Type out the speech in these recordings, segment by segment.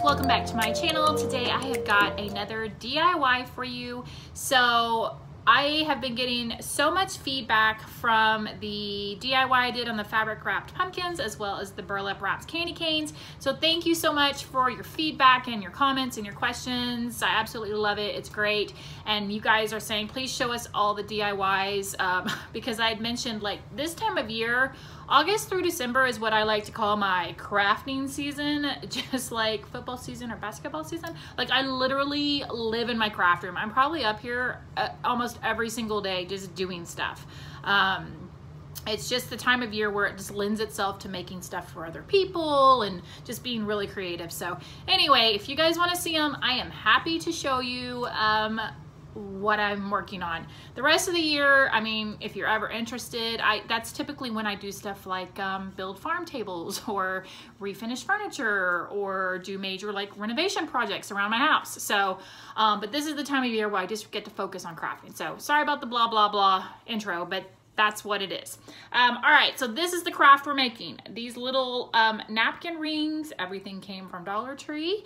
Welcome back to my channel. Today I have got another DIY for you. So I have been getting so much feedback from the DIY I did on the fabric wrapped pumpkins as well as the burlap wrapped candy canes. So thank you so much for your feedback and your comments and your questions. I absolutely love it. It's great. And you guys are saying, please show us all the DIYs because I had mentioned like this time of year, August through December is what I like to call my crafting season, just like football season or basketball season. Like I literally live in my craft room. I'm probably up here almost every single day just doing stuff. It's just the time of year where it just lends itself to making stuff for other people and just being really creative. So anyway, if you guys want to see them, I am happy to show you what I'm working on. The rest of the year, I mean, if you're ever interested, that's typically when I do stuff like build farm tables or refinish furniture or do major like renovation projects around my house. So, but this is the time of year where I just get to focus on crafting. So sorry about the blah, blah, blah intro, but that's what it is. All right, so this is the craft we're making. These little napkin rings, everything came from Dollar Tree.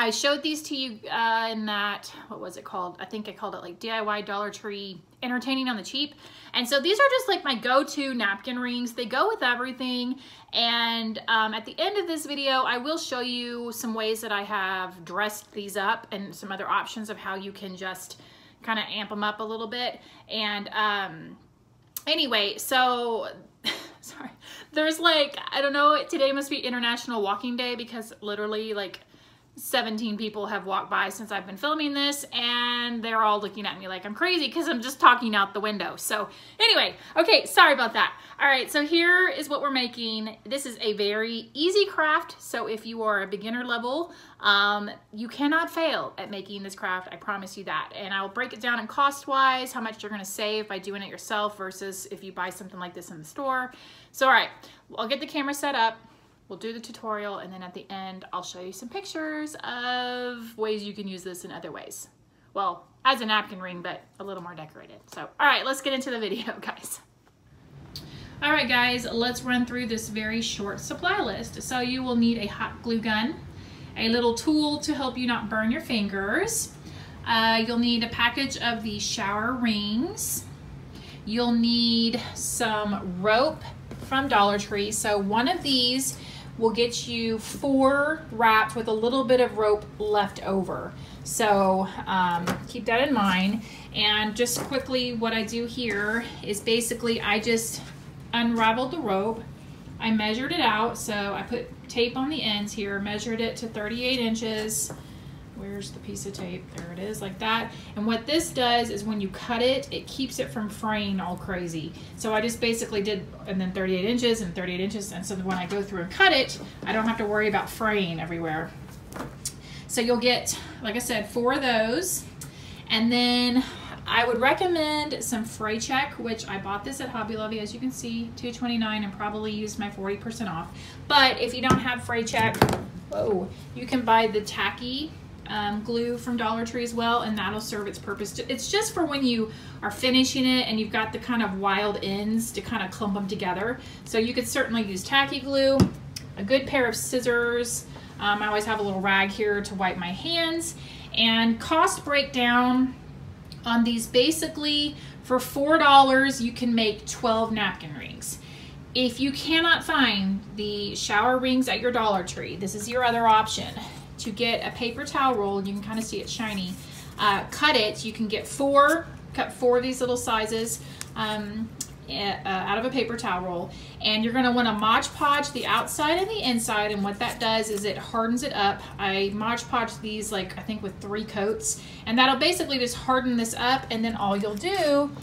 I showed these to you in that, what was it called? I think I called it like DIY Dollar Tree Entertaining on the Cheap. And so these are just like my go-to napkin rings. They go with everything. And at the end of this video, I will show you some ways that I have dressed these up and some other options of how you can just kind of amp them up a little bit. And anyway, so sorry, there's like, I don't know, today must be International Walking Day because literally like 17 people have walked by since I've been filming this and they're all looking at me like I'm crazy because I'm just talking out the window. So anyway, okay, sorry about that. All right, so here is what we're making. This is a very easy craft. So if you are a beginner level, you cannot fail at making this craft. I promise you that. And I'll break it down in cost wise, how much you're gonna save by doing it yourself versus if you buy something like this in the store. So all right, I'll get the camera set up. We'll do the tutorial, and then at the end, I'll show you some pictures of ways you can use this in other ways. Well, as a napkin ring, but a little more decorated. So, all right, let's get into the video, guys. All right, guys, let's run through this very short supply list. So you will need a hot glue gun, a little tool to help you not burn your fingers. You'll need a package of the shower rings. You'll need some rope from Dollar Tree. So one of these will get you 4 wrapped with a little bit of rope left over. So keep that in mind. And just quickly, what I do here is basically I just unraveled the rope. I measured it out. So I put tape on the ends here, measured it to 38 inches. Where's the piece of tape? There it is, like that. And what this does is when you cut it, it keeps it from fraying all crazy. So I just basically did, and then 38 inches and 38 inches. And so when I go through and cut it, I don't have to worry about fraying everywhere. So you'll get, like I said, 4 of those. And then I would recommend some fray check, which I bought this at Hobby Lobby, as you can see, $2.29, and probably used my 40% off. But if you don't have fray check, whoa, you can buy the tacky glue from Dollar Tree as well, and that'll serve its purpose. It's just for when you are finishing it and you've got the kind of wild ends to kind of clump them together. So you could certainly use tacky glue, a good pair of scissors. I always have a little rag here to wipe my hands. And cost breakdown on these, basically for $4 you can make 12 napkin rings. If you cannot find the shower rings at your Dollar Tree, this is your other option. To get a paper towel roll, you can kind of see it's shiny, cut it. You can get cut 4 of these little sizes out of a paper towel roll, and you're going to want to Mod Podge the outside and the inside, and what that does is it hardens it up. I Mod Podge these like I think with 3 coats, and that'll basically just harden this up, and then all you'll do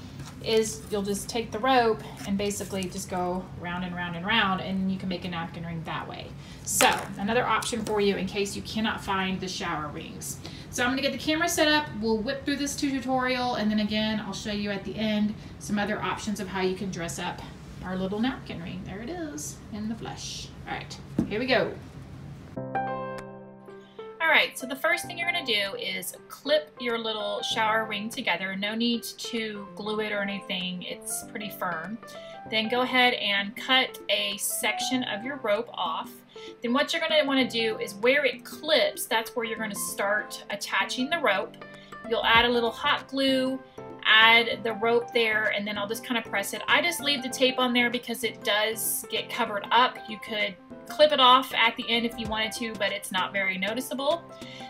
is you'll just take the rope and basically just go round and round and round, and you can make a napkin ring that way. So another option for you in case you cannot find the shower rings. So I'm gonna get the camera set up, we'll whip through this tutorial, and then again I'll show you at the end some other options of how you can dress up our little napkin ring. There it is in the flesh. All right, here we go. All Alright, so the first thing you're going to do is clip your little shower ring together. No need to glue it or anything, it's pretty firm. Then go ahead and cut a section of your rope off. Then what you're going to want to do is where it clips, that's where you're going to start attaching the rope. You'll add a little hot glue, add the rope there, and then I'll just kind of press it. I just leave the tape on there because it does get covered up. You could clip it off at the end if you wanted to, but it's not very noticeable.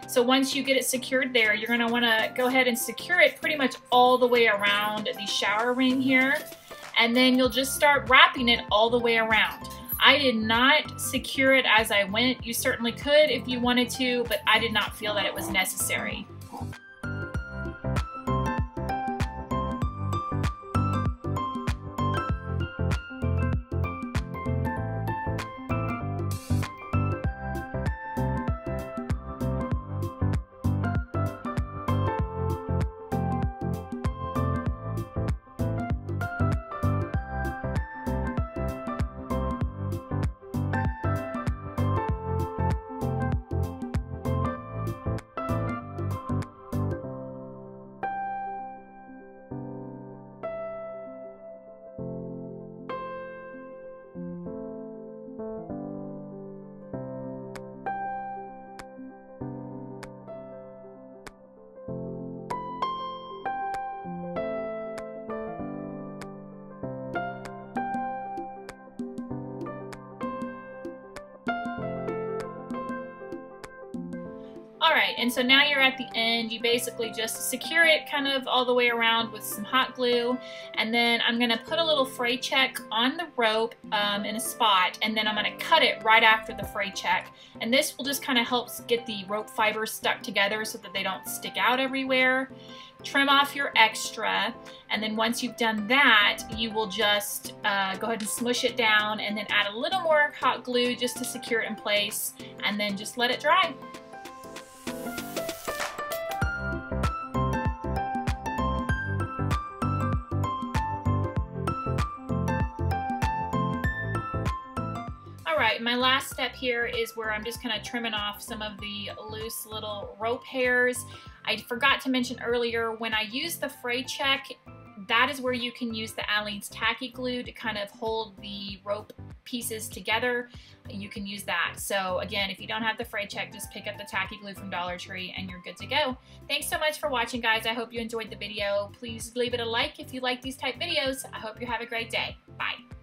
So once you get it secured there, you're going to want to go ahead and secure it pretty much all the way around the shower ring here, and then you'll just start wrapping it all the way around. I did not secure it as I went. You certainly could if you wanted to, but I did not feel that it was necessary. Alright, and so now you're at the end. You basically just secure it kind of all the way around with some hot glue, and then I'm going to put a little fray check on the rope in a spot, and then I'm going to cut it right after the fray check. And this will just kind of help get the rope fibers stuck together so that they don't stick out everywhere. Trim off your extra, and then once you've done that, you will just go ahead and smush it down, and then add a little more hot glue just to secure it in place, and then just let it dry. Alright, my last step here is where I'm just kind of trimming off some of the loose little rope hairs. I forgot to mention earlier, when I use the fray check, that is where you can use the Alene's tacky glue to kind of hold the rope pieces together. You can use that. So again, if you don't have the fray check, just pick up the tacky glue from Dollar Tree and you're good to go. Thanks so much for watching, guys. I hope you enjoyed the video. Please leave it a like if you like these type videos. I hope you have a great day. Bye.